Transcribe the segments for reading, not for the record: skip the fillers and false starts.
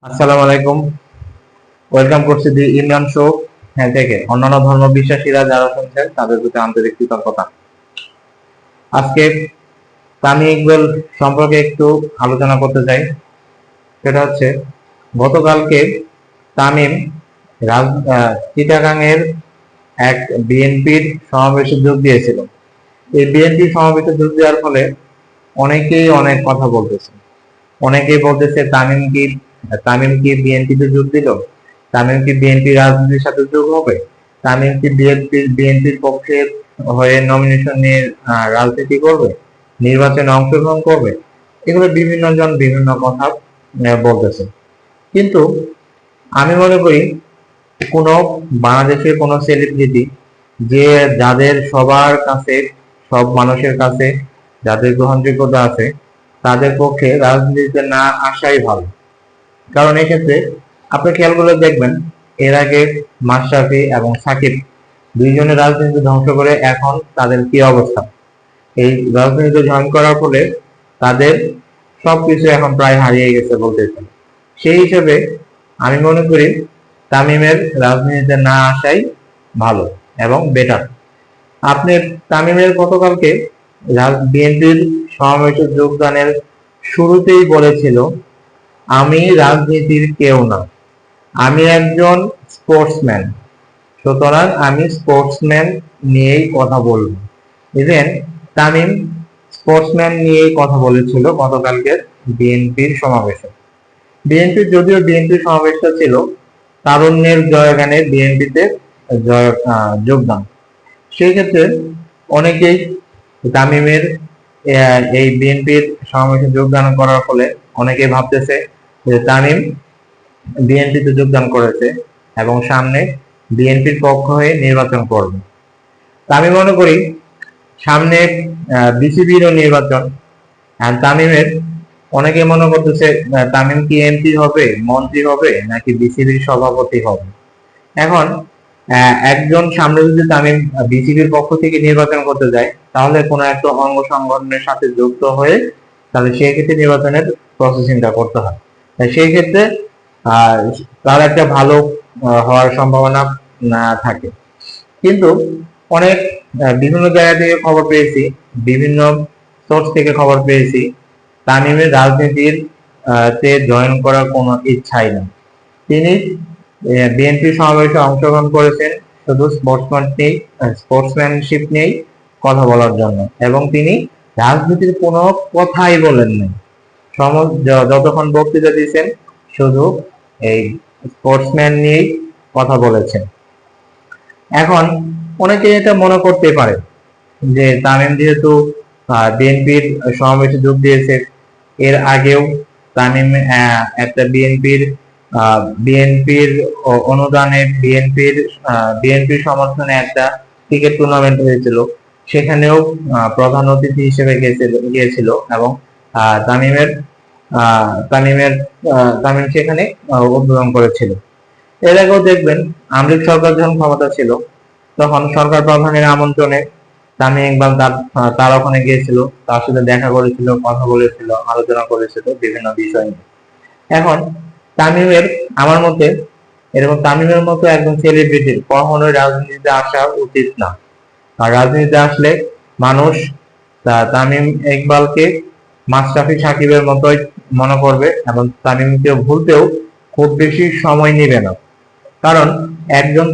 আসসালামু আলাইকুম। ওয়েলকাম করছি দি ইমরান শো থেকে। অন্যান্য ধর্ম বিশ্বাসীরা যারা শুনছেন তাদের প্রতি আন্তরিক কৃতজ্ঞতা। আজকে তামিম ইকবাল সম্পর্কে একটু আলোচনা করতে চাই। সেটা হচ্ছে গতকালকে তামিম চিটাগাং এর এক বিএনপির সমাবেশে যোগ দিয়েছিল। এই বিএনপি সমাবেশে যোগ দেওয়ার ফলে অনেকেই অনেক কথা বলতেছে। অনেকেই বলতেছে তামিম কি বিএনপিতে যোগ দিল, তামিম কি বিএনপি রাজনীতির সাথে যোগ হবে, তামিম কি বিএনপির পক্ষে হয়ে নমিনেশন নিয়ে রাজনীতি করবে, নির্বাচনে অংশগ্রহণ করবে। এগুলো বিভিন্ন জন বিভিন্ন কথা বলতেছে। কিন্তু আমি মনে করি কোনো বাংলাদেশের কোনো সেলিব্রিটি যাদের সবার কাছে, সব মানুষের কাছে যাদের গ্রহণযোগ্যতা আছে, তাদের পক্ষে রাজনীতিতে না আসাই ভালো। কারণ এক্ষেত্রে আপনি খেয়াল করে দেখবেন, এর আগে মাশরাফি এবং সাকিব দুইজনের রাজনীতি ধ্বংস করে এখন তাদের কি অবস্থা। এই রাজনীতিতে জয়েন করার ফলে তাদের সবকিছু এখন প্রায় হারিয়ে গেছে বলতে পারি। সেই হিসেবে আমি মনে করি তামিমের রাজনীতিতে না আসাই ভালো এবং বেটার। আপনি তামিমের গতকালকে বিএনপির সমাবেশে যোগদানের শুরুতেই বলেছিল, আমি রাজনীতির কেউ না, আমি একজন স্পোর্টসম্যান, সুতরাং আমি স্পোর্টসম্যান নিয়েই কথা বলবো। ইভেন তামিম স্পোর্টসম্যান নিয়েই কথা বলেছিল গতকালকের বিএনপির সমাবেশে। বিএনপির সমাবেশটা ছিল তারুণ্যের জয়গানে বিএনপিতে যোগদান। সেই ক্ষেত্রে অনেকেই তামিমের এই বিএনপির সমাবেশে যোগদান করার ফলে অনেকেই ভাবতেছে যে তামিম বিএনপিতে যোগদান করেছে এবং সামনে বিএনপির পক্ষ হয়ে নির্বাচন করবে। আমি মনে করি সামনে বিসিবিরও নির্বাচন। তামিমের অনেকে মনে করতেছে তামিম কি এমপি হবে, মন্ত্রী হবে, নাকি বিসিবির সভাপতি হবে। এখন একজন সামনে যদি তামিম বিসিবির পক্ষ থেকে নির্বাচন করতে যায়, তাহলে কোনো একটা অঙ্গ সংগঠনের সাথে যুক্ত হয়ে তাহলে সেই ক্ষেত্রে নির্বাচনের প্রসেসিংটা করতে হয়। সেই ক্ষেত্রে তার একটা ভালো হওয়ার সম্ভাবনা থাকে। কিন্তু অনেক বিভিন্ন জায়গা থেকে খবর পেয়েছি, বিভিন্ন সোর্স থেকে খবর পেয়েছি, তামিমের রাজনীতির তে জয়েন করার কোনো ইচ্ছাই নেই। তিনি বিএনপি সমাবেশে অংশগ্রহণ করেছেন শুধু স্পোর্টসম্যানশিপ নিয়েই কথা বলার জন্য, এবং তিনি রাজনীতির কোনো কথাই বলেন নাই। যতক্ষণ বক্তৃতা দিয়েছেন শুধু এই স্পোর্টসম্যান নিয়েই কথা বলেছেন। এখন অনেকে এটা মনে করতে পারে যে তামিম যেহেতু বিএনপির সমাবেশে যোগ দিয়েছে, এর আগেও তামিম একটা বিএনপির অনুদানে বিএনপির সমর্থনে একটা ক্রিকেট টুর্নামেন্ট হয়েছিল, সেখানেও প্রধান অতিথি হিসেবে গিয়েছিল এবং তামিমের তামিমের তামিম সেখানে উদ্বোধন করেছিল। এর আগেও দেখবেন আওয়ামী লীগ সরকার যখন ক্ষমতা ছিল, তখন সরকার প্রধানের আমন্ত্রণে তামিম ইকবাল তার ওখানে গিয়েছিল, তার সাথে দেখা করেছিল, কথা বলেছিল, আলোচনা করেছিল বিভিন্ন বিষয় নিয়ে। এখন তামিমের আমার মতে এরকম তামিমের মতো একজন সেলিব্রিটির কখনোই রাজনীতিতে আসা উচিত না। আর রাজনীতিতে আসলে মানুষ তামিম ইকবালকে মাশরাফি সাকিবের মতোই মনে করবে এবং তামিমকে ভুলতেও খুব বেশি সময় নেবে না। কারণ একজন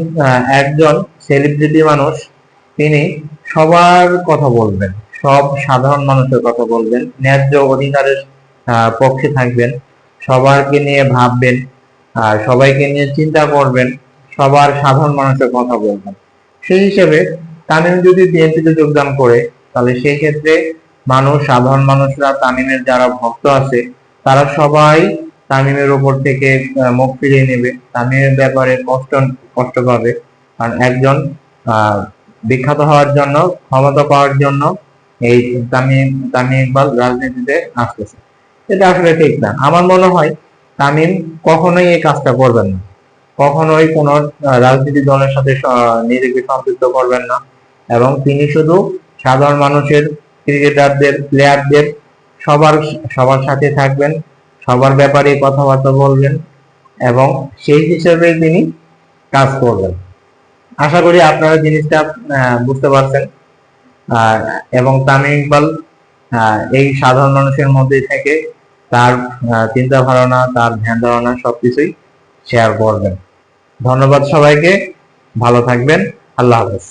একজন সেলিব্রিটি মানুষ, তিনি সবার কথা বলবেন, সব সাধারণ মানুষের কথা বলবেন, ন্যায্য অধিকারের পক্ষে থাকবেন, সবাইকে নিয়ে ভাববেন, সবাইকে নিয়ে চিন্তা করবেন, সবার সাধারণ মানুষের কথা বলবেন। সেই হিসেবে তামিম যদি বিএনপিতে যোগদান করে, তাহলে সেই ক্ষেত্রে সাধারণ মানুষরা, তামিমের যারা ভক্ত আছে, তারা সবাই তামিমের উপর থেকে মুখ ফিরিয়ে নেবে, তামিমের ব্যাপারে কষ্ট পাবে। কারণ একজন বিখ্যাত হওয়ার জন্য, ক্ষমতা পাওয়ার জন্য এই তামিম তামিম ইকবাল রাজনীতিতে আসতেছে। এটা আসলে ঠিক না। আমার মনে হয় তামিম কখনোই এই কাজটা করবেন না, কখনোই কোন রাজনীতি দলের সাথে নিজেকে সম্পৃক্ত করবেন না, এবং তিনি শুধু সাধারণ মানুষের, ক্রিকেটারদের, প্লেয়ারদের সবার সবার সাথে থাকবেন, সবার ব্যাপারে কথাবার্তা বলবেন, এবং সেই হিসেবে তিনি কাজ করবেন। আশা করি আপনারা জিনিসটা বুঝতে পারছেন। এবং তামিম ইকবাল এই সাধারণ মানুষের মধ্যে থেকে তার চিন্তা ধারণা, তার ধ্যান ধারণা সবকিছুই শেয়ার করবেন। ধন্যবাদ সবাইকে, ভালো থাকবেন, আল্লাহ হাফেজ।